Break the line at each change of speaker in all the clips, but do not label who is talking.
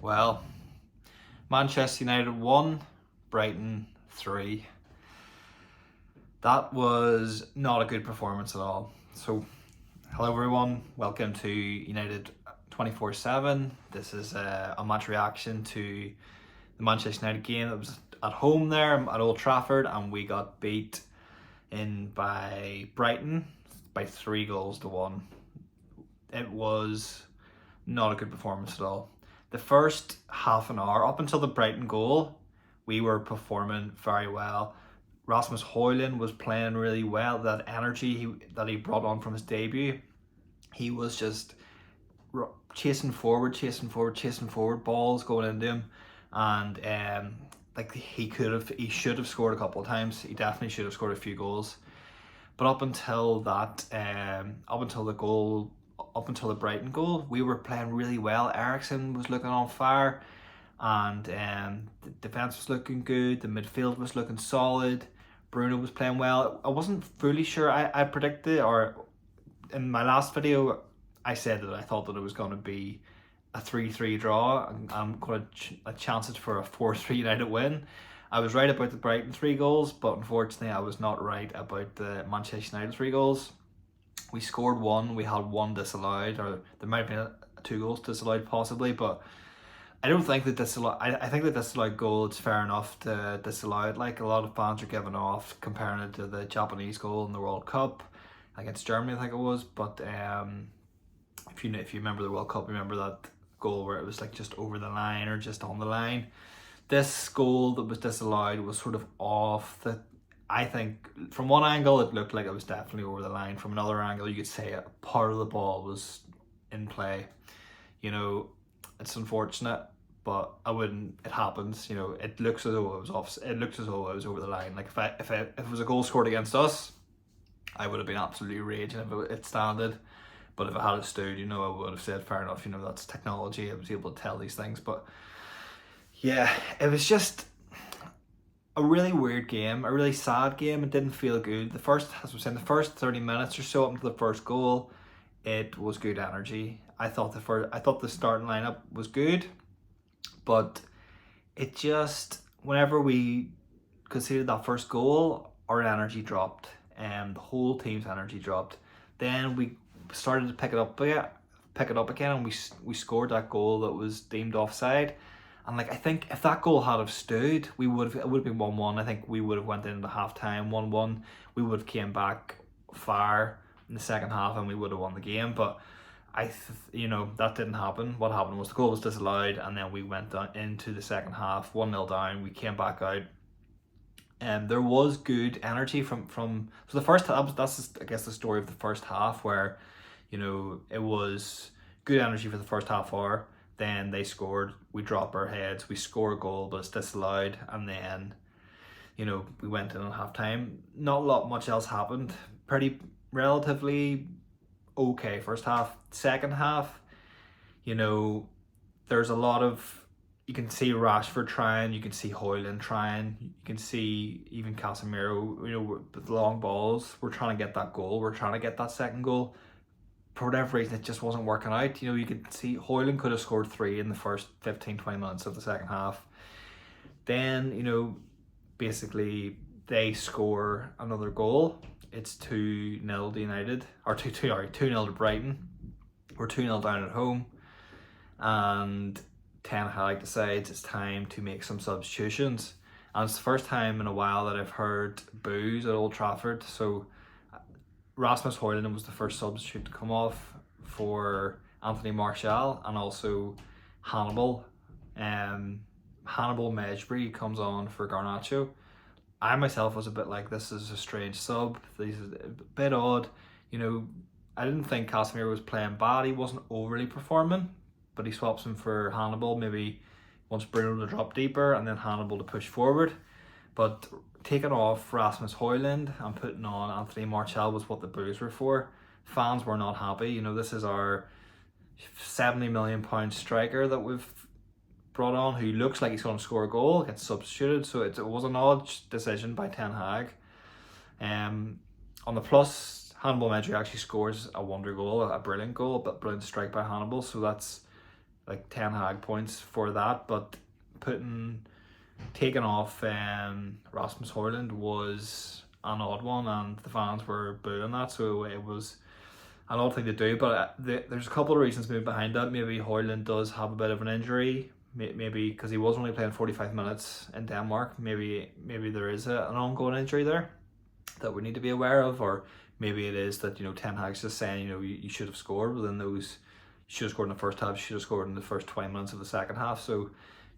Well, Manchester United 1, Brighton 3. That was not a good performance at all. So, hello everyone, welcome to United 24/7. This is a match reaction to the Manchester United game that was at home there at Old Trafford, and we got beat in by Brighton by 3 goals to 1. It was not a good performance at all. The first half an hour, up until the Brighton goal, we were performing very well. Rasmus Højlund was playing really well. That energy that he brought on from his debut, he was just chasing forward, balls going into him, and he should have scored a couple of times. He definitely should have scored a few goals. But up until the Brighton goal, we were playing really well. Eriksen was looking on fire, and the defence was looking good. The midfield was looking solid. Bruno was playing well. I wasn't fully sure. I predicted, or in my last video, I said that I thought that it was going to be a 3-3 draw, and I'm going to chance it for a 4-3 United win. I was right about the Brighton 3 goals, but unfortunately I was not right about the Manchester United 3 goals. We scored one, we had one disallowed, or there might have been 2 goals disallowed possibly, but I don't think that I think that disallowed goal, it's fair enough to disallow it. Like, a lot of fans are giving off comparing it to the Japanese goal in the World Cup against Germany, I think it was. But if you remember the World Cup, remember that goal where it was like just over the line or just on the line. This goal that was disallowed was sort of off. I think from one angle it looked like it was definitely over the line. From another angle you could say a part of the ball was in play. You know, it's unfortunate, but I wouldn't. It happens. You know, it looks as though it was off. It looks as though it was over the line. Like, if it was a goal scored against us, I would have been absolutely raging if it standed. But if it had stood, I would have said fair enough. That's technology. I was able to tell these things. But yeah, it was just a really weird game, a really sad game. It didn't feel good. As we said, the first 30 minutes or so up until the first goal, it was good energy. I thought the starting lineup was good, but it just, whenever we conceded that first goal, our energy dropped, and the whole team's energy dropped. Then we started to pick it up again, and we scored that goal that was deemed offside. And I think if that goal had have stood, it would have been 1-1. I think we would have went into half time 1-1. We would have came back far in the second half, and we would have won the game. But that didn't happen. What happened was the goal was disallowed, and then we went into the second half 1-0 down. We came back out, and there was good energy from so the first half. That's just, I guess, the story of the first half, where it was good energy for the first half hour. Then they scored, we drop our heads, we score a goal, but it's disallowed, and then we went in at half time. Not a lot much else happened. Pretty relatively okay first half. Second half, there's a lot of, you can see Rashford trying, you can see Højlund trying, you can see even Casemiro, with the long balls, we're trying to get that goal, we're trying to get that second goal. For whatever reason, it just wasn't working out. You could see Højlund could have scored 3 in the first 15-20 minutes of the second half. Then, basically they score another goal. It's 2-0 to United, or 2-0 to Brighton. We're 2-0 down at home, and ten-Hag decides it's time to make some substitutions. And it's the first time in a while that I've heard boos at Old Trafford. So Rasmus Højlund was the first substitute to come off for Anthony Martial, and also Hannibal. Hannibal Mejbri comes on for Garnacho. I myself was a bit like, this is a strange sub. This is a bit odd. I didn't think Casemiro was playing bad. He wasn't overly performing, but he swaps him for Hannibal. Maybe wants Bruno to drop deeper and then Hannibal to push forward. But taking off Rasmus Højlund and putting on Anthony Martial was what the boos were for. Fans were not happy. This is our £70 million striker that we've brought on, who looks like he's going to score a goal, gets substituted. So it was an odd decision by ten-Hag. On the plus, Hannibal Mejbri actually scores a wonder goal, a brilliant goal, but brilliant strike by Hannibal. So that's like ten-Hag points for that, but taking off Rasmus Højlund was an odd one, and the fans were booing that, so it was an odd thing to do. But there's a couple of reasons maybe behind that. Maybe Højlund does have a bit of an injury, maybe because he was only playing 45 minutes in Denmark. Maybe there is an ongoing injury there that we need to be aware of, or maybe it is that, ten-Hag's just saying, you should have scored within those. You should have scored in the first half. You should have scored in the first 20 minutes of the second half. So,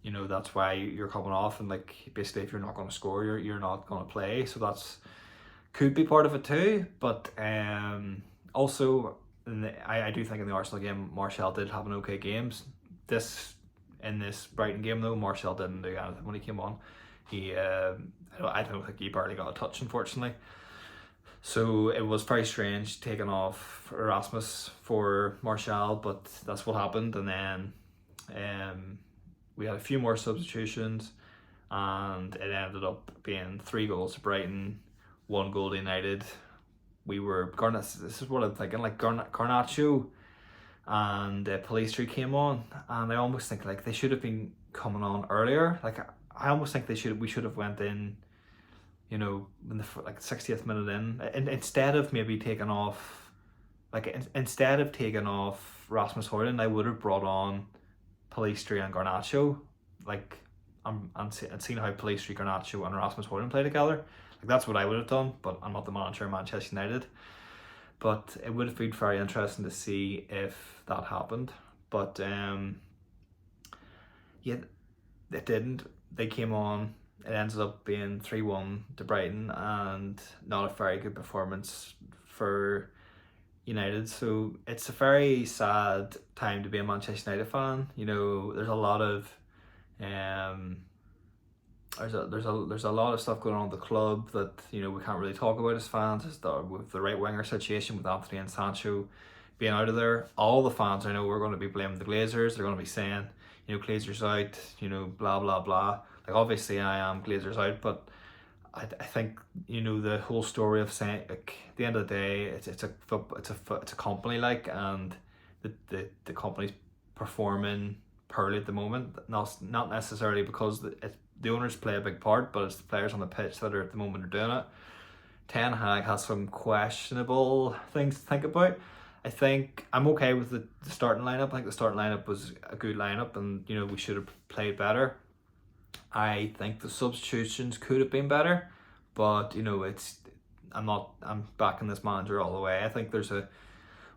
that's why you're coming off, and like basically if you're not going to score, you're not going to play. So that's could be part of it too. But also, I do think in the Arsenal game, Martial did have an okay game. In this Brighton game though, Martial didn't do anything when he came on. I don't think he barely got a touch, unfortunately. So it was very strange taking off Rasmus for Martial, but that's what happened. And then we had a few more substitutions, and it ended up being 3 goals to Brighton, 1 goal to United. This is what I'm thinking, like Garnacho and Pellistri came on, and I almost think like they should have been coming on earlier. Like I almost think we should have went in, in the 60th minute in, and instead of maybe taking off, instead of taking off Rasmus Højlund, I would have brought on Pellistri and Garnacho, and seen how Pellistri, Garnacho and Rasmus Højlund play together. Like that's what I would have done, but I'm not the manager of Manchester United. But it would have been very interesting to see if that happened. But yeah, it didn't. They came on. It ended up being 3-1 to Brighton, and not a very good performance for United. So it's a very sad time to be a Manchester United fan. There's a lot of there's a lot of stuff going on at the club that we can't really talk about as fans. With the right winger situation with Anthony and Sancho being out of there, all the fans I know we're going to be blaming the Glazers. They're going to be saying, Glazers out, blah blah blah. Like obviously I am Glazers out, but I think the whole story of saying, like, at the end of the day, it's a company, and the company's performing poorly at the moment. Not necessarily because the owners play a big part, but it's the players on the pitch that are at the moment are doing it. ten-Hag has some questionable things to think about. I think I'm okay with the starting lineup. I think the starting lineup was a good lineup, and we should have played better. I think the substitutions could have been better, but I'm backing this manager all the way. I think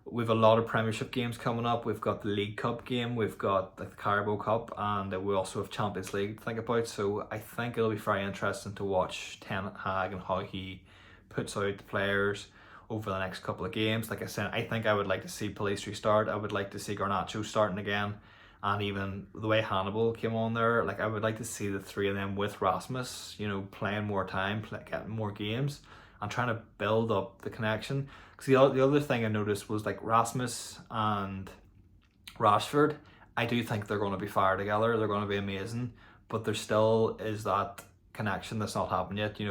we've a lot of Premiership games coming up. We've got the League Cup game, we've got the Carabao Cup, and we also have Champions League to think about. So I think it'll be very interesting to watch ten-Hag and how he puts out the players over the next couple of games. Like I said, I think I would like to see Pellistri start. I would like to see Garnacho starting again. And even the way Hannibal came on there, I would like to see the 3 of them with Rasmus, playing more time, getting more games, and trying to build up the connection. Because the other thing I noticed was Rasmus and Rashford, I do think they're going to be fire together. They're going to be amazing. But there still is that connection that's not happened yet.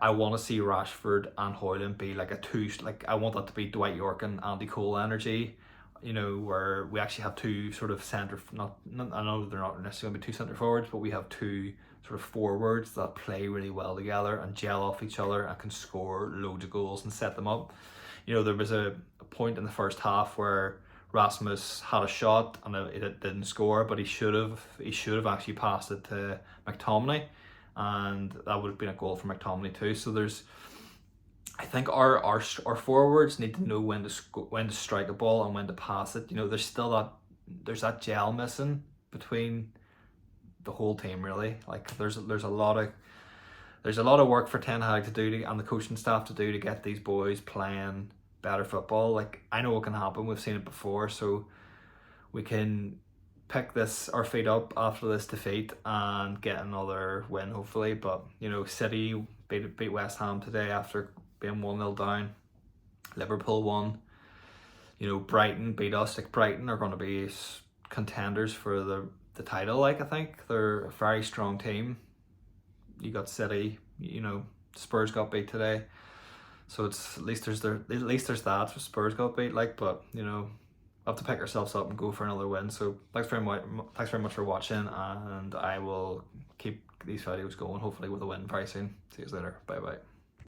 I want to see Rashford and Højlund be like a two. I want that to be Dwight York and Andy Cole energy. Where we actually have 2 sort of I know they're not necessarily going to be 2 centre forwards, but we have 2 sort of forwards that play really well together and gel off each other and can score loads of goals and set them up. There was a point in the first half where Rasmus had a shot and it didn't score, but he should have actually passed it to McTominay, and that would have been a goal for McTominay too. So I think our forwards need to know when to strike a ball and when to pass it. There's that gel missing between the whole team, really. There's a lot of work for ten-Hag to do and the coaching staff to do to get these boys playing better football. I know it can happen. We've seen it before, so we can pick our feet up after this defeat and get another win, hopefully. But City beat West Ham today after being 1-0 down. Liverpool won. Brighton beat us. Brighton are going to be contenders for the title. I think they're a very strong team. You got City. Spurs got beat today, so it's at least there's that. Spurs got beat. But have to pick ourselves up and go for another win. So thanks very much for watching, and I will keep these videos going, hopefully with a win very soon. See you later. Bye bye.